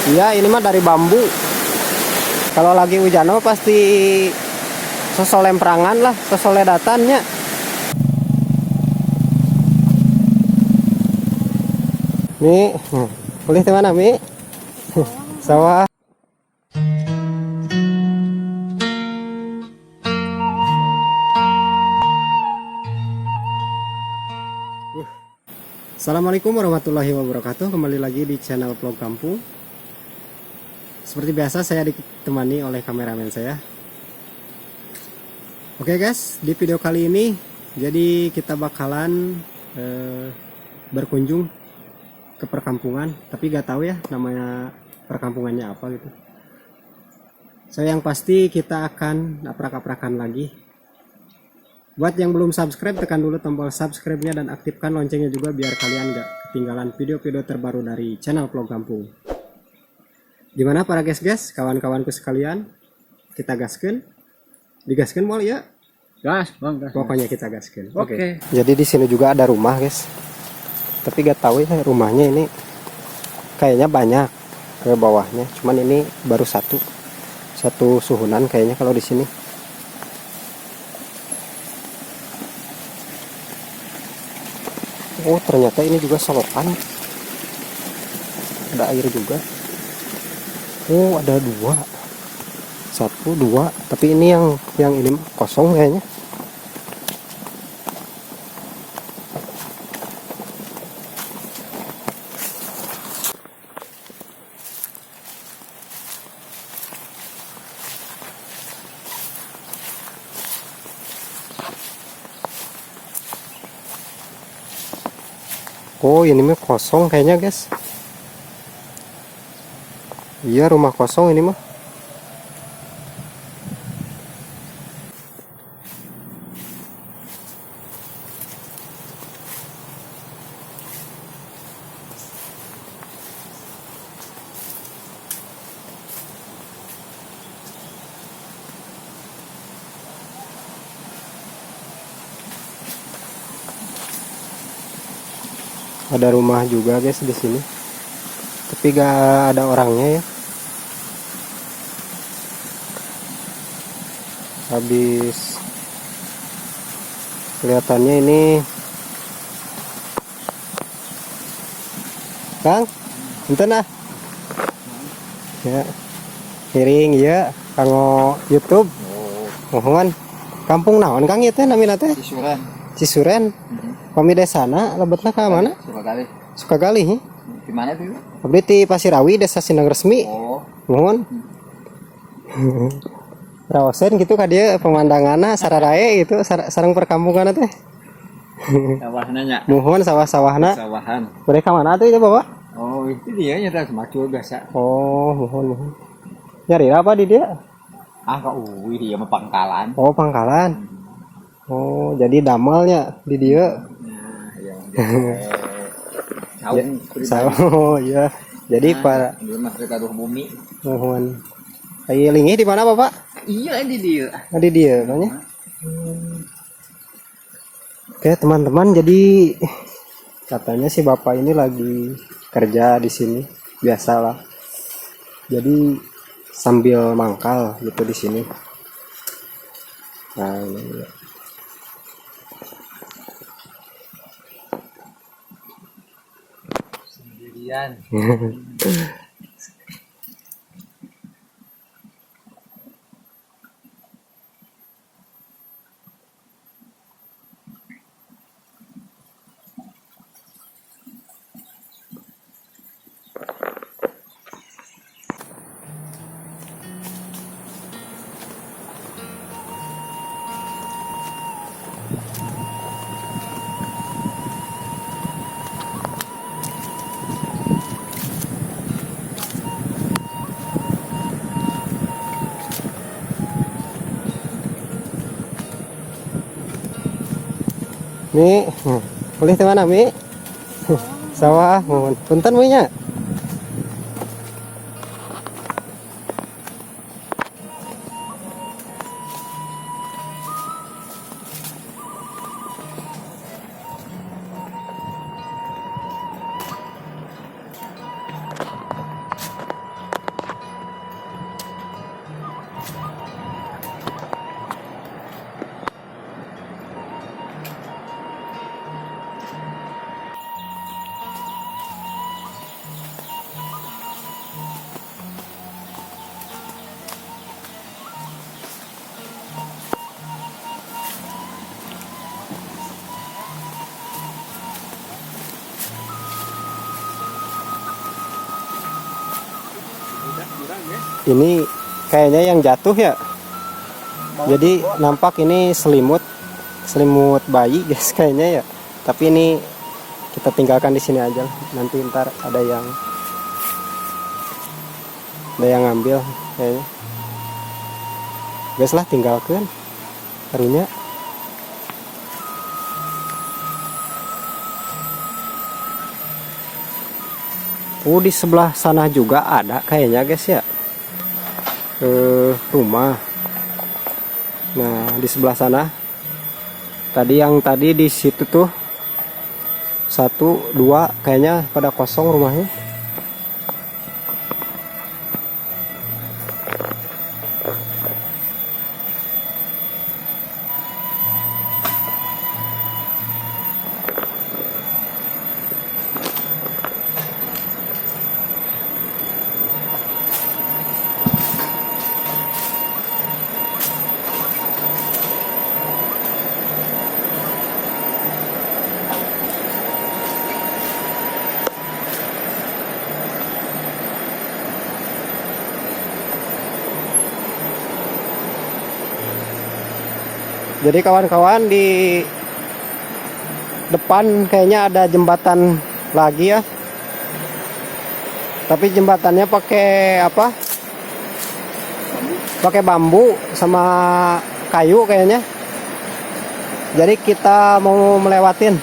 Iya, ini mah dari bambu. Kalau lagi hujan mah pasti sosolemperangan lah, sosoledatannya. Mi, boleh teman Mi? Sawah. Assalamualaikum warahmatullahi wabarakatuh. Kembali lagi di channel vlog kampung. Seperti biasa saya ditemani oleh kameramen saya. Oke guys, di video kali ini jadi kita bakalan berkunjung ke perkampungan, tapi gak tahu ya namanya perkampungannya apa gitu. So yang pasti kita akan aprak-aprakan lagi. Buat yang belum subscribe, tekan dulu tombol subscribe-nya dan aktifkan loncengnya juga biar kalian gak ketinggalan video-video terbaru dari channel vlog kampung. Gimana para guys, kawan-kawanku sekalian, kita gaskan? Digaskan mau ya? Gas, bang, gas. Pokoknya kita gaskan. Oke. Jadi di sini juga ada rumah guys, tapi gak tahu ya rumahnya ini kayaknya banyak ke bawahnya. Cuman ini baru satu suhunan kayaknya kalau di sini. Oh ternyata ini juga solokan, ada air juga. Oh ada dua, satu dua, tapi ini yang ini kosong kayaknya. Oh ini mah kosong kayaknya guys. Iya rumah kosong ini mah. Ada rumah juga guys di sini, tapi gak ada orangnya ya. Habis kelihatannya ini Kang, enten ah ya kiring ya kanggo YouTube. Mohon kampung naon Kang ieu teh namina teh? Cisuren. Cisuren. Kami desana lebetna ka mana? Sukakali. Sukakali hi. Di mana tuh? Abdi ti Pasirawi, Desa Sindang Resmi. Oh. Mohon. Rawasen gitu ka dieu pemandanganna sararae gitu sareng perkampungan teh. Sawahna nya. Mohon sawah-sawahna. Sawahan. Mereka mana tuh itu Bapak? Oh, itu dia nya teh semacul biasa. Oh, mohon. Nyari apa di dia? Ah, kok dia mah pangkalan. Oh, pangkalan. Oh, jadi damelnya di dia. Nah, iya. Saung Oh, iya. Jadi para dia mah gaduh bumi. mohon. Ayo lingi di mana Bapak? Iya, di dia. Di dia banyak. Oke, teman-teman, jadi katanya si Bapak ini lagi kerja di sini, biasalah. Jadi sambil mangkal gitu di sini. Nah, ini. Sendirian. Mi, boleh teman Mi? Sawah, mohon. Punten Mi nya. Ini kayaknya yang jatuh ya. Jadi nampak ini selimut bayi guys kayaknya ya. Tapi ini kita tinggalkan di sini aja. Nanti ntar ada yang ngambil kayaknya. Guys lah tinggalkan karunya. Oh di sebelah sana juga ada kayaknya guys ya. Rumah. Nah di sebelah sana. Yang tadi di situ tuh 1, 2 kayaknya pada kosong rumahnya. Jadi kawan-kawan di depan kayaknya ada jembatan lagi ya. Tapi jembatannya pakai apa? Pakai bambu sama kayu kayaknya. Jadi kita mau melewatin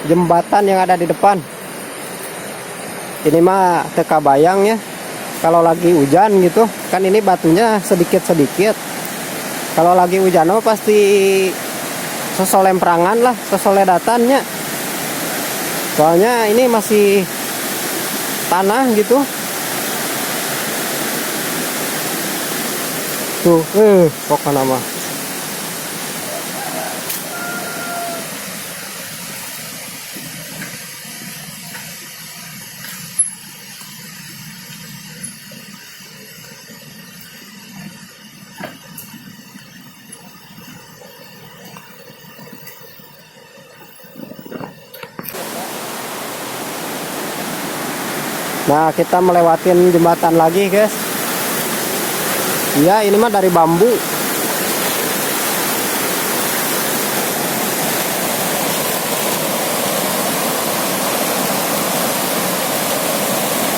jembatan yang ada di depan. Ini mah teka bayang ya. Kalau lagi hujan gitu, kan ini batunya sedikit-sedikit. Kalau lagi hujan pasti sosol lemprangan lah, sosol ledatannya. Soalnya ini masih tanah gitu. Tuh, pokoknya nama. Nah kita melewatin jembatan lagi guys. Iya ini mah dari bambu.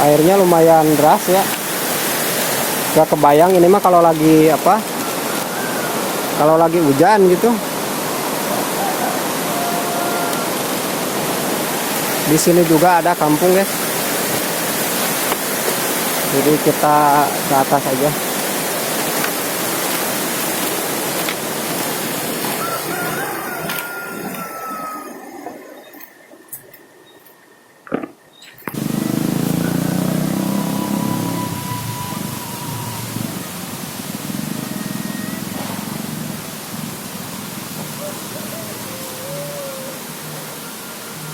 Airnya lumayan deras ya. Gak kebayang ini mah kalau lagi apa? Kalau lagi hujan gitu. Di sini juga ada kampung guys. Jadi kita ke atas aja.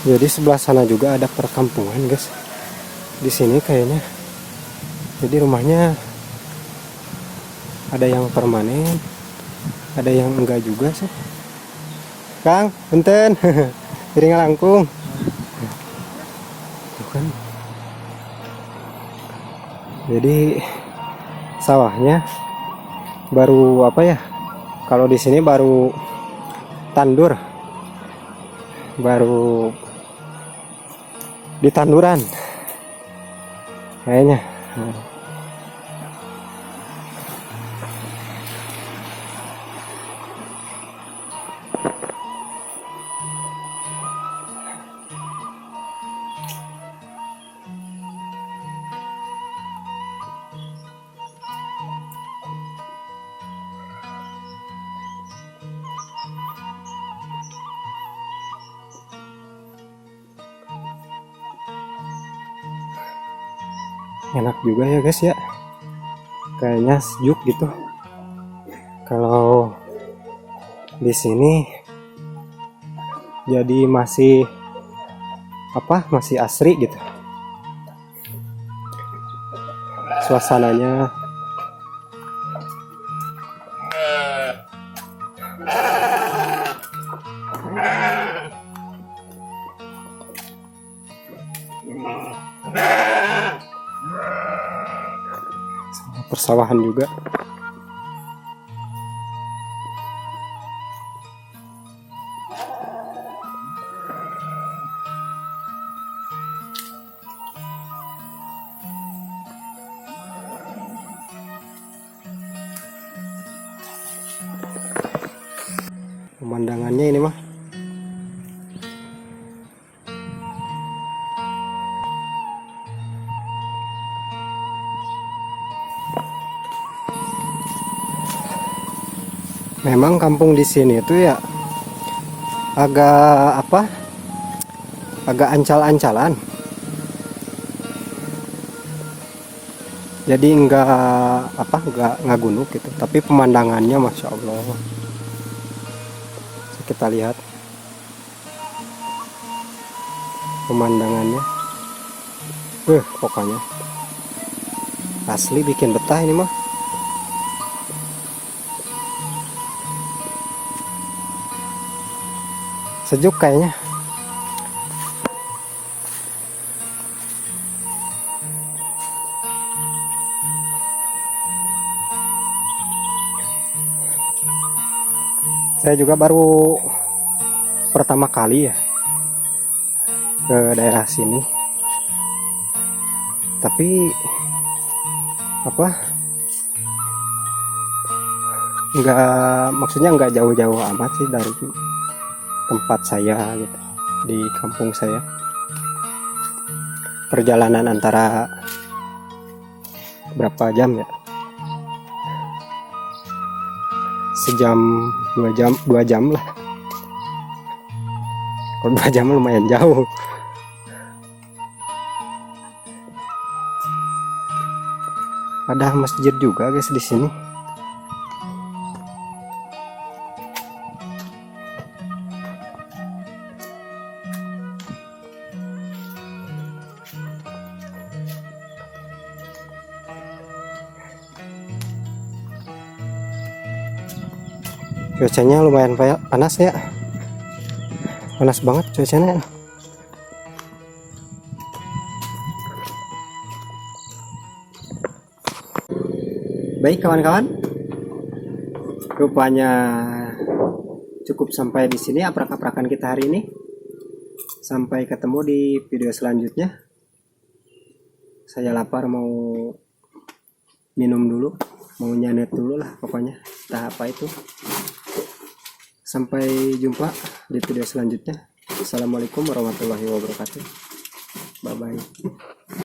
Jadi sebelah sana juga ada perkampungan guys. Di sini kayaknya. Jadi rumahnya ada yang permanen, ada yang enggak juga sih. Kang, punten, piring langkung. Tuh kan. Jadi sawahnya baru apa ya? Kalau di sini baru tandur, baru di tanduran, kayaknya. Enak juga ya guys ya, kayaknya sejuk gitu. Kalau di sini jadi masih apa, masih asri gitu suasananya. persawahan juga. Pemandangannya ini mah memang kampung di sini itu ya agak apa, agak ancal-ancalan, jadi enggak gunung gitu, tapi pemandangannya masya Allah. Kita lihat pemandangannya, pokoknya asli bikin betah ini mah. Sejuk kayaknya. Saya juga baru pertama kali ya ke daerah sini, tapi apa, maksudnya nggak jauh-jauh amat sih dari tempat saya gitu, di kampung saya. Perjalanan antara berapa jam ya, sejam 2 jam lah. Kalau 2 jam lumayan jauh. Ada masjid juga guys di sini. Cuacanya lumayan panas ya. Panas banget cuacanya. Baik kawan-kawan, rupanya cukup sampai di sini aprak-aprakan kita hari ini. Sampai ketemu di video selanjutnya. Saya lapar, mau minum dulu, mau nyanet dulu lah pokoknya. Entah apa itu. Sampai jumpa di video selanjutnya. Assalamualaikum warahmatullahi wabarakatuh. Bye bye.